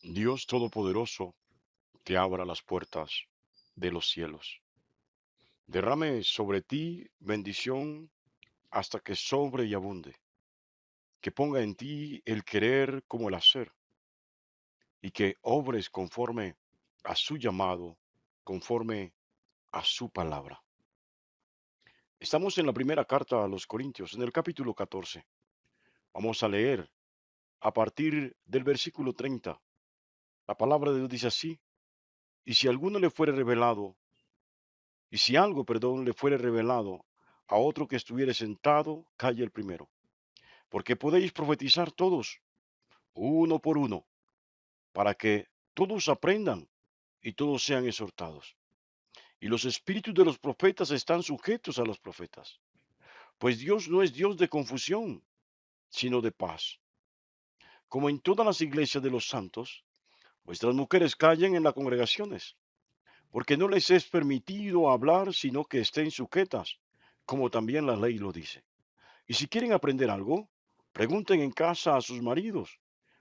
Dios Todopoderoso te abra las puertas de los cielos. Derrame sobre ti bendición hasta que sobre y abunde. Que ponga en ti el querer como el hacer y que obres conforme a su llamado, conforme a su palabra. Estamos en la primera carta a los Corintios, en el capítulo 14. Vamos a leer a partir del versículo 30. La palabra de Dios dice así: y si alguno le fuere revelado, y si algo, perdón, le fuere revelado a otro que estuviere sentado, calle el primero. Porque podéis profetizar todos, uno por uno, para que todos aprendan y todos sean exhortados. Y los espíritus de los profetas están sujetos a los profetas. Pues Dios no es Dios de confusión, sino de paz. Como en todas las iglesias de los santos, vuestras mujeres callen en las congregaciones, porque no les es permitido hablar, sino que estén sujetas, como también la ley lo dice. Y si quieren aprender algo, pregunten en casa a sus maridos,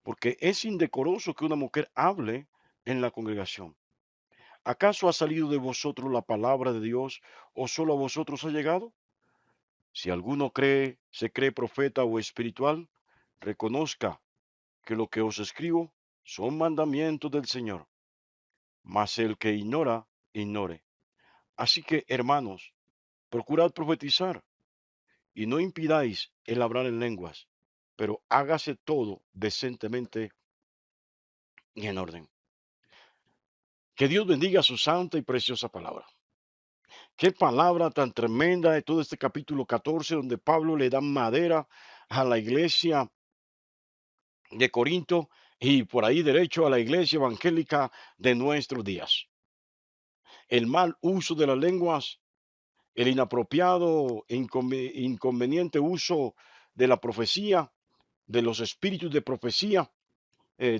porque es indecoroso que una mujer hable en la congregación. ¿Acaso ha salido de vosotros la palabra de Dios o solo a vosotros ha llegado? Si alguno se cree profeta o espiritual, reconozca que lo que os escribo son mandamientos del Señor. Mas el que ignora, ignore. Así que, hermanos, procurad profetizar y no impidáis el hablar en lenguas, pero hágase todo decentemente y en orden. Que Dios bendiga su santa y preciosa palabra. Qué palabra tan tremenda de todo este capítulo 14, donde Pablo le da madera a la iglesia de Corinto y por ahí derecho a la iglesia evangélica de nuestros días. El mal uso de las lenguas, el inapropiado e inconveniente uso de la profecía, de los espíritus de profecía,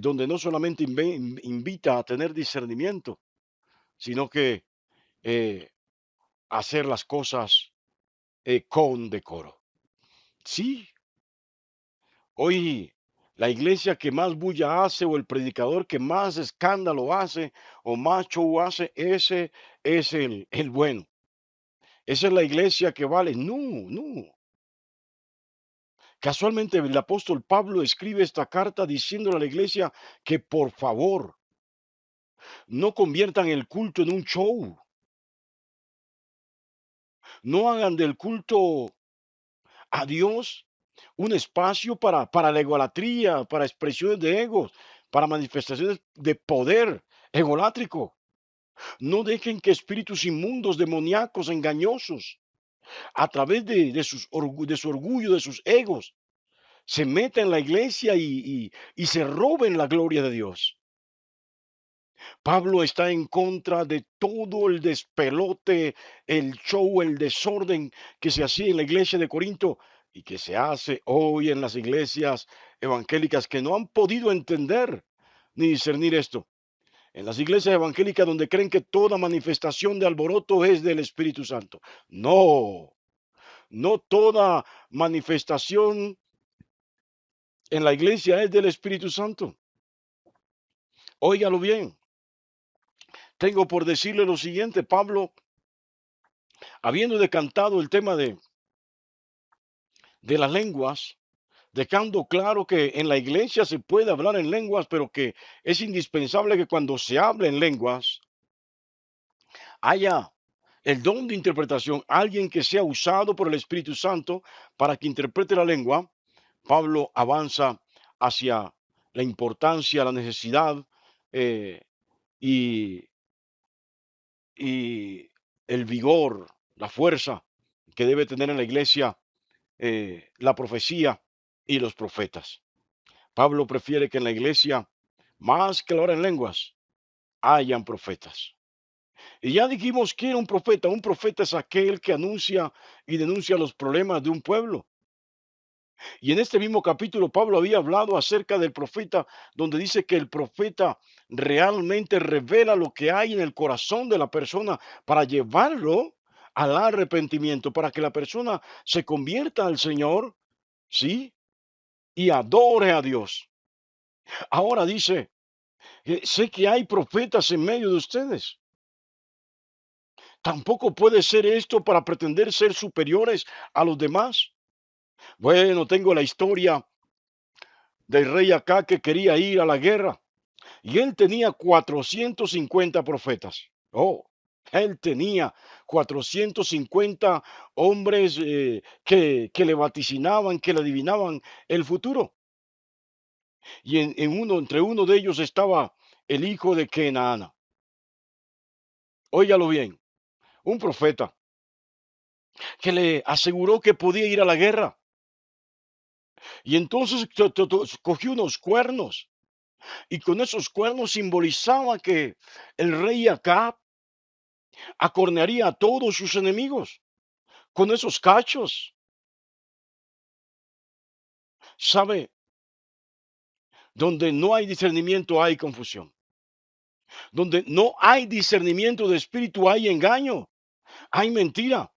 donde no solamente invita a tener discernimiento, sino que eh, hacer las cosas con decoro. Sí, hoy la iglesia que más bulla hace o el predicador que más escándalo hace o más show hace, ese es el bueno. Esa es la iglesia que vale. No, no. Casualmente el apóstol Pablo escribe esta carta diciéndole a la iglesia que por favor no conviertan el culto en un show. No hagan del culto a Dios un espacio para la egolatría, para expresiones de egos, para manifestaciones de poder egolátrico. No dejen que espíritus inmundos, demoníacos, engañosos, a través de su orgullo, de sus egos, se metan en la iglesia y se roben la gloria de Dios. Pablo está en contra de todo el despelote, el show, el desorden que se hacía en la iglesia de Corinto y que se hace hoy en las iglesias evangélicas que no han podido entender ni discernir esto. En las iglesias evangélicas donde creen que toda manifestación de alboroto es del Espíritu Santo. No, no toda manifestación en la iglesia es del Espíritu Santo. Óigalo bien. Tengo por decirle lo siguiente, Pablo, habiendo decantado el tema de las lenguas, dejando claro que en la iglesia se puede hablar en lenguas, pero que es indispensable que cuando se hable en lenguas haya el don de interpretación, alguien que sea usado por el Espíritu Santo para que interprete la lengua. Pablo avanza hacia la importancia, la necesidad eh, y, y el vigor, la fuerza que debe tener en la iglesia la profecía y los profetas. Pablo prefiere que en la iglesia, más que hablar en lenguas, hayan profetas. Y ya dijimos que era un profeta. Un profeta es aquel que anuncia y denuncia los problemas de un pueblo. Y en este mismo capítulo Pablo había hablado acerca del profeta, donde dice que el profeta realmente revela lo que hay en el corazón de la persona para llevarlo al arrepentimiento, para que la persona se convierta al Señor, ¿sí? Y adore a Dios. Ahora dice, Sé que hay profetas en medio de ustedes. Tampoco puede ser esto para pretender ser superiores a los demás. Bueno, tengo la historia del rey acá que quería ir a la guerra y él tenía 450 profetas. Oh, él tenía 450 hombres que le vaticinaban, que le adivinaban el futuro. Y entre uno de ellos estaba el hijo de Kenaana. Óigalo bien, un profeta que le aseguró que podía ir a la guerra. Y entonces cogió unos cuernos y con esos cuernos simbolizaba que el rey Acab acornearía a todos sus enemigos. Con esos cachos, ¿sabe? Donde no hay discernimiento hay confusión. Donde no hay discernimiento de espíritu hay engaño, hay mentira.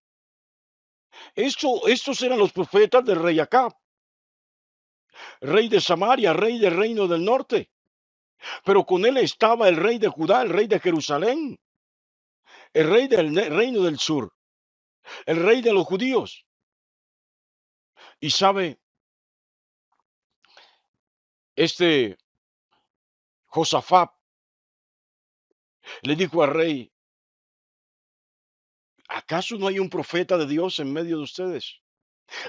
Estos eran los profetas del rey Acab, rey de Samaria, rey del reino del norte. Pero con él estaba el rey de Judá, el rey de Jerusalén, el rey del reino del sur, el rey de los judíos. Y sabe, este Josafat le dijo al rey, ¿acaso no hay un profeta de Dios en medio de ustedes?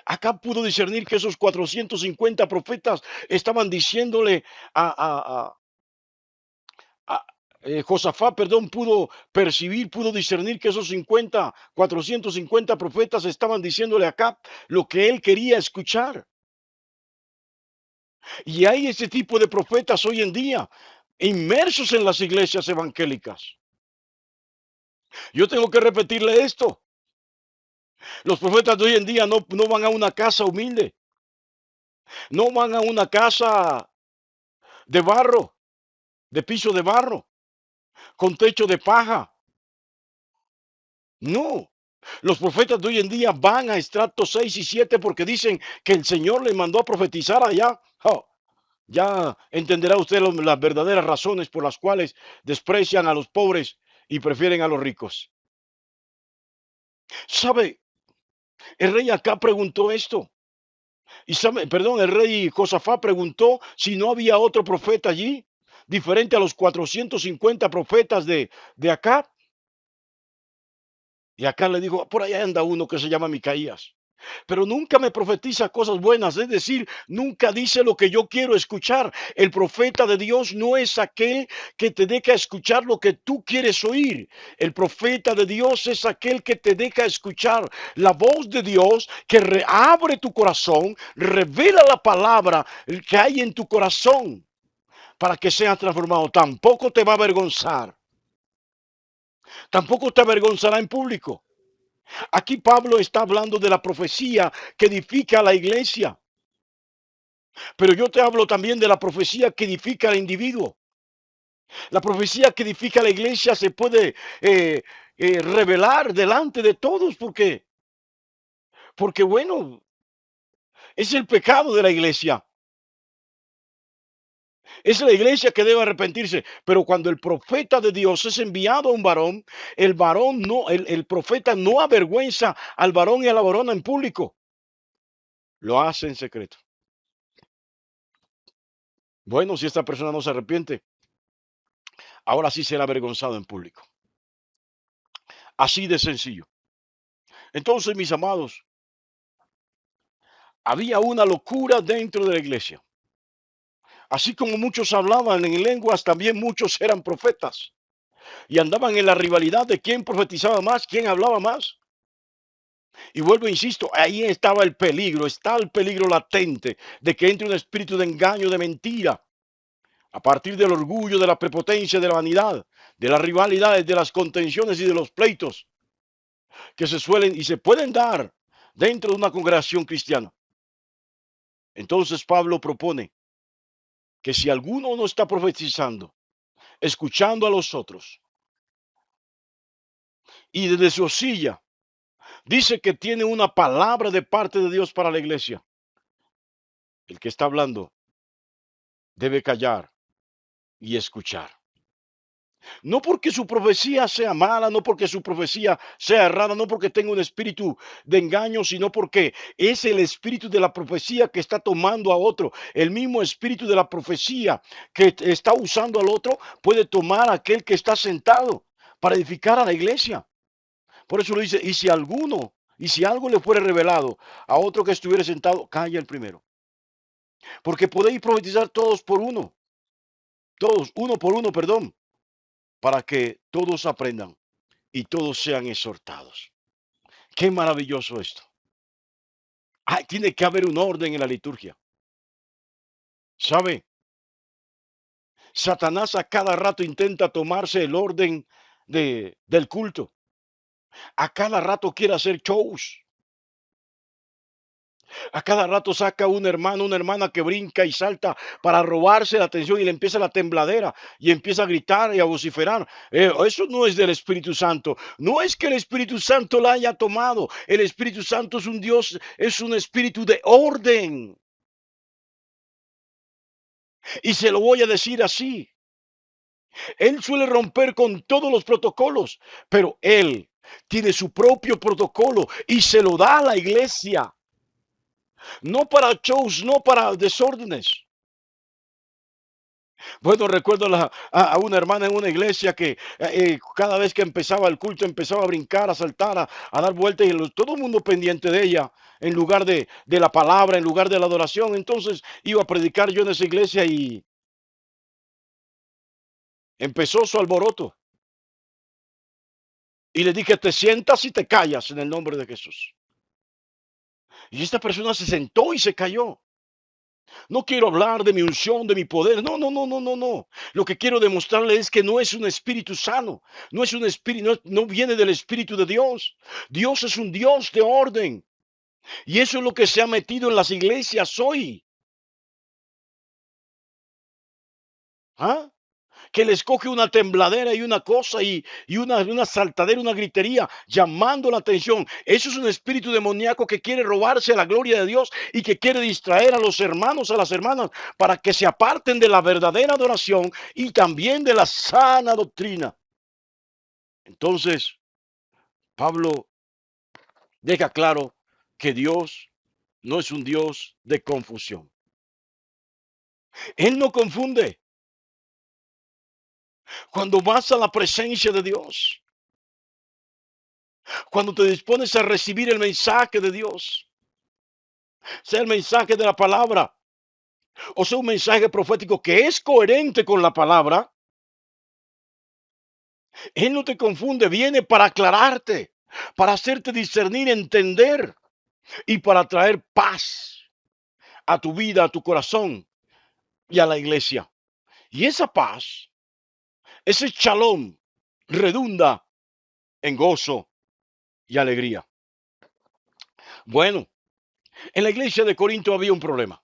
Acá pudo discernir que esos 450 profetas estaban diciéndole a, a, a, Josafat, perdón, pudo percibir, pudo discernir que esos 450 profetas estaban diciéndole acá lo que él quería escuchar. Y hay ese tipo de profetas hoy en día, inmersos en las iglesias evangélicas. Yo tengo que repetirle esto. Los profetas de hoy en día no van a una casa humilde, no van a una casa de barro, de piso de barro, con techo de paja. No. Los profetas de hoy en día van a estratos 6 y 7 porque dicen que el Señor les mandó a profetizar allá. Oh, ya entenderá usted las verdaderas razones por las cuales desprecian a los pobres y prefieren a los ricos. ¿Sabe? El rey acá preguntó esto. Y sabe, perdón, el rey Josafat preguntó si no había otro profeta allí, diferente a los 450 profetas de acá. Y acá le dijo, por allá anda uno que se llama Micaías. Pero nunca me profetiza cosas buenas, es decir, nunca dice lo que yo quiero escuchar. El profeta de Dios no es aquel que te deja escuchar lo que tú quieres oír. El profeta de Dios es aquel que te deja escuchar la voz de Dios, que abre tu corazón, revela la palabra que hay en tu corazón para que seas transformado. Tampoco te va a avergonzar, tampoco te avergonzará en público. Aquí Pablo está hablando de la profecía que edifica a la iglesia. Pero yo te hablo también de la profecía que edifica al individuo. La profecía que edifica a la iglesia se puede revelar delante de todos porque bueno, es el pecado de la iglesia. Es la iglesia que debe arrepentirse. Pero cuando el profeta de Dios es enviado a un varón, el varón no, el profeta no avergüenza al varón y a la varona en público. Lo hace en secreto. Bueno, si esta persona no se arrepiente, ahora sí será avergonzado en público. Así de sencillo. Entonces, mis amados, había una locura dentro de la iglesia. Así como muchos hablaban en lenguas, también muchos eran profetas. Y andaban en la rivalidad de quién profetizaba más, quién hablaba más. Y vuelvo, insisto, ahí estaba el peligro, está el peligro latente de que entre un espíritu de engaño, de mentira, a partir del orgullo, de la prepotencia, de la vanidad, de las rivalidades, de las contenciones y de los pleitos que se suelen y se pueden dar dentro de una congregación cristiana. Entonces Pablo propone que si alguno no está profetizando, escuchando a los otros, y desde su silla dice que tiene una palabra de parte de Dios para la iglesia, el que está hablando debe callar y escuchar. No porque su profecía sea mala, no porque su profecía sea errada, no porque tenga un espíritu de engaño, sino porque es el espíritu de la profecía que está tomando a otro. El mismo espíritu de la profecía que está usando al otro puede tomar a aquel que está sentado para edificar a la iglesia. Por eso lo dice, y si algo le fuera revelado a otro que estuviera sentado, calla el primero. Porque podéis profetizar uno por uno, perdón, para que todos aprendan y todos sean exhortados. Qué maravilloso esto. Tiene que haber un orden en la liturgia. ¿Sabe? Satanás a cada rato intenta tomarse el orden del culto. A cada rato quiere hacer shows. A cada rato saca un hermano, una hermana que brinca y salta para robarse la atención y le empieza la tembladera y empieza a gritar y a vociferar. Eso no es del Espíritu Santo. No es que el Espíritu Santo la haya tomado. El Espíritu Santo es un Dios, es un espíritu de orden. Y se lo voy a decir así. Él suele romper con todos los protocolos, pero él tiene su propio protocolo y se lo da a la iglesia. No para shows, no para desórdenes. Bueno, recuerdo a una hermana en una iglesia que cada vez que empezaba el culto empezaba a brincar, a saltar, a dar vueltas y todo el mundo pendiente de ella en lugar de la palabra, en lugar de la adoración. Entonces iba a predicar yo en esa iglesia y empezó su alboroto. Y le dije, te sientas y te callas en el nombre de Jesús. Y esta persona se sentó y se cayó. No quiero hablar de mi unción, de mi poder. No, no, no, no, no, no. Lo que quiero demostrarle es que no es un espíritu sano. No es un espíritu, no viene del Espíritu de Dios. Dios es un Dios de orden. Y eso es lo que se ha metido en las iglesias hoy. ¿Ah? Que les coge una tembladera y una cosa y una saltadera, una gritería, llamando la atención. Eso es un espíritu demoníaco que quiere robarse la gloria de Dios y que quiere distraer a los hermanos, a las hermanas, para que se aparten de la verdadera adoración y también de la sana doctrina. Entonces, Pablo deja claro que Dios no es un Dios de confusión. Él no confunde. Cuando vas a la presencia de Dios, cuando te dispones a recibir el mensaje de Dios, sea el mensaje de la palabra o sea un mensaje profético que es coherente con la palabra, Él no te confunde, viene para aclararte, para hacerte discernir, entender y para traer paz a tu vida, a tu corazón y a la iglesia. Y esa paz, ese shalom, redunda en gozo y alegría. Bueno, en la iglesia de Corinto había un problema.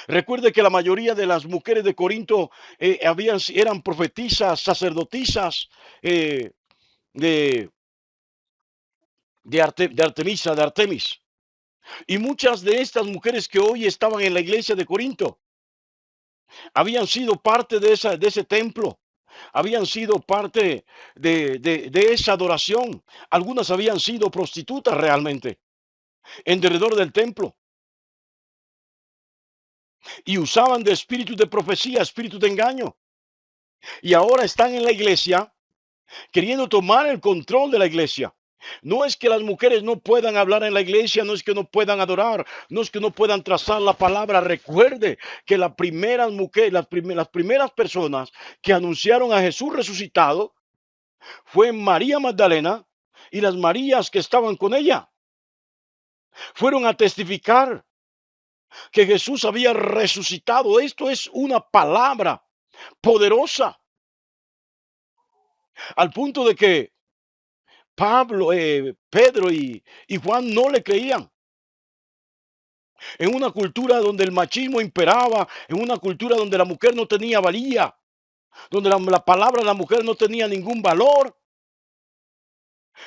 Recuerde que la mayoría de las mujeres de Corinto eran profetisas, sacerdotisas de, de Artemisa, de Artemis. Y muchas de estas mujeres que hoy estaban en la iglesia de Corinto habían sido parte de ese templo, habían sido parte de esa adoración. Algunas habían sido prostitutas realmente en derredor del templo y usaban de espíritu de profecía, espíritu de engaño. Y ahora están en la iglesia queriendo tomar el control de la iglesia. No es que las mujeres no puedan hablar en la iglesia, no es que no puedan adorar, no es que no puedan trazar la palabra. Recuerde que las primeras mujeres, las primeras personas que anunciaron a Jesús resucitado fue María Magdalena y las Marías que estaban con ella. Fueron a testificar que Jesús había resucitado. Esto es una palabra poderosa, al punto de que Pablo, Pedro y Juan no le creían. En una cultura donde el machismo imperaba, en una cultura donde la mujer no tenía valía, donde la palabra de la mujer no tenía ningún valor,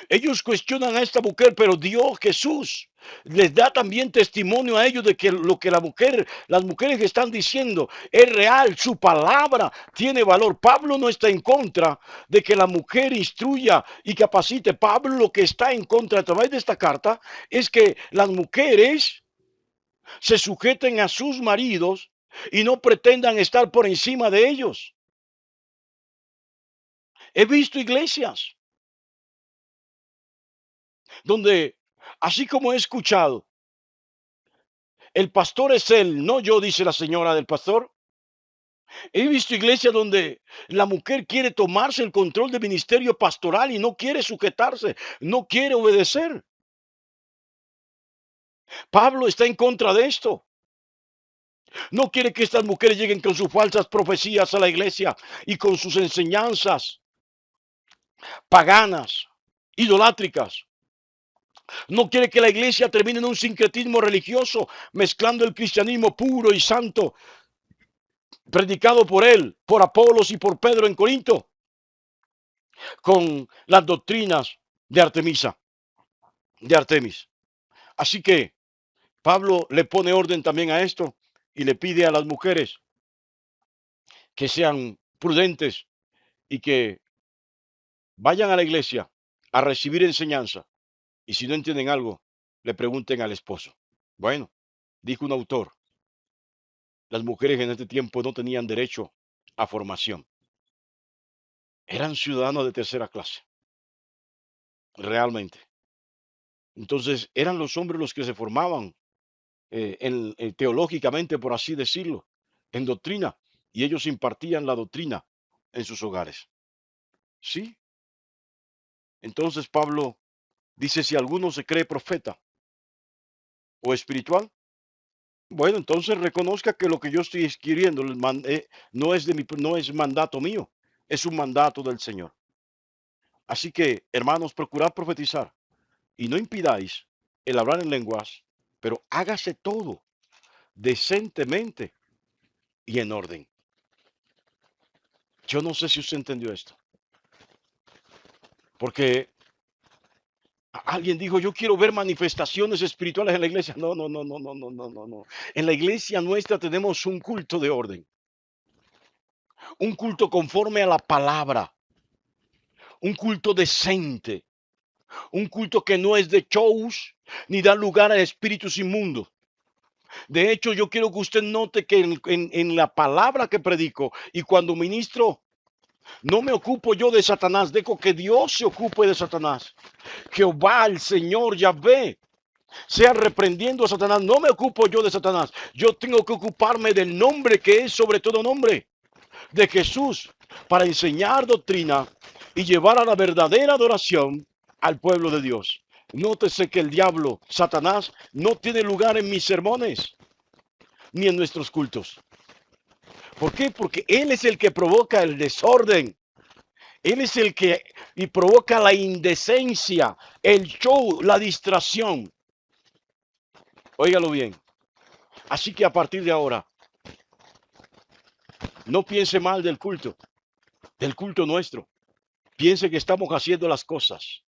Ellos cuestionan a esta mujer, pero Dios, Jesús, les da también testimonio a ellos de que lo que las mujeres están diciendo es real, su palabra tiene valor. Pablo no está en contra de que la mujer instruya y capacite. Pablo lo que está en contra a través de esta carta es que las mujeres se sujeten a sus maridos y no pretendan estar por encima de ellos. He visto iglesias donde, así como he escuchado, el pastor es él, no yo, dice la señora del pastor. He visto iglesias donde la mujer quiere tomarse el control del ministerio pastoral y no quiere sujetarse, no quiere obedecer. Pablo está en contra de esto. No quiere que estas mujeres lleguen con sus falsas profecías a la iglesia y con sus enseñanzas paganas, idolátricas. No quiere que la iglesia termine en un sincretismo religioso, mezclando el cristianismo puro y santo, predicado por él, por Apolos y por Pedro en Corinto, con las doctrinas de Artemis. Así que Pablo le pone orden también a esto y le pide a las mujeres que sean prudentes y que vayan a la iglesia a recibir enseñanza. Y si no entienden algo, le pregunten al esposo. Bueno, dijo un autor, las mujeres en este tiempo no tenían derecho a formación. Eran ciudadanos de tercera clase, realmente. Entonces, eran los hombres los que se formaban teológicamente, por así decirlo, en doctrina, y ellos impartían la doctrina en sus hogares. Sí, entonces Pablo dice, si alguno se cree profeta o espiritual, bueno, entonces reconozca que lo que yo estoy escribiendo no es mandato mío, es un mandato del Señor. Así que, hermanos, procurad profetizar y no impidáis el hablar en lenguas, pero hágase todo decentemente y en orden. Yo no sé si usted entendió esto, porque alguien dijo, yo quiero ver manifestaciones espirituales en la iglesia. No, no, no, no, no, no, no, no, no. En la iglesia nuestra tenemos un culto de orden, un culto conforme a la palabra, un culto decente, un culto que no es de shows ni da lugar a espíritus inmundos. De hecho, yo quiero que usted note que en la palabra que predico y cuando ministro, no me ocupo yo de Satanás, dejo que Dios se ocupe de Satanás. Jehová, el Señor, Yahvé, sea reprendiendo a Satanás. No me ocupo yo de Satanás. Yo tengo que ocuparme del nombre que es sobre todo nombre, de Jesús, para enseñar doctrina y llevar a la verdadera adoración al pueblo de Dios. Nótese que el diablo, Satanás, no tiene lugar en mis sermones ni en nuestros cultos. ¿Por qué? Porque él es el que provoca el desorden. Él es el que y provoca la indecencia, el show, la distracción. Óigalo bien. Así que a partir de ahora, no piense mal del culto nuestro. Piense que estamos haciendo las cosas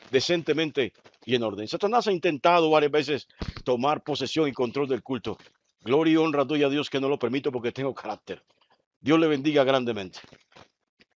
decentemente y en orden. Satanás ha intentado varias veces tomar posesión y control del culto. Gloria y honra doy a Dios que no lo permito porque tengo carácter. Dios le bendiga grandemente.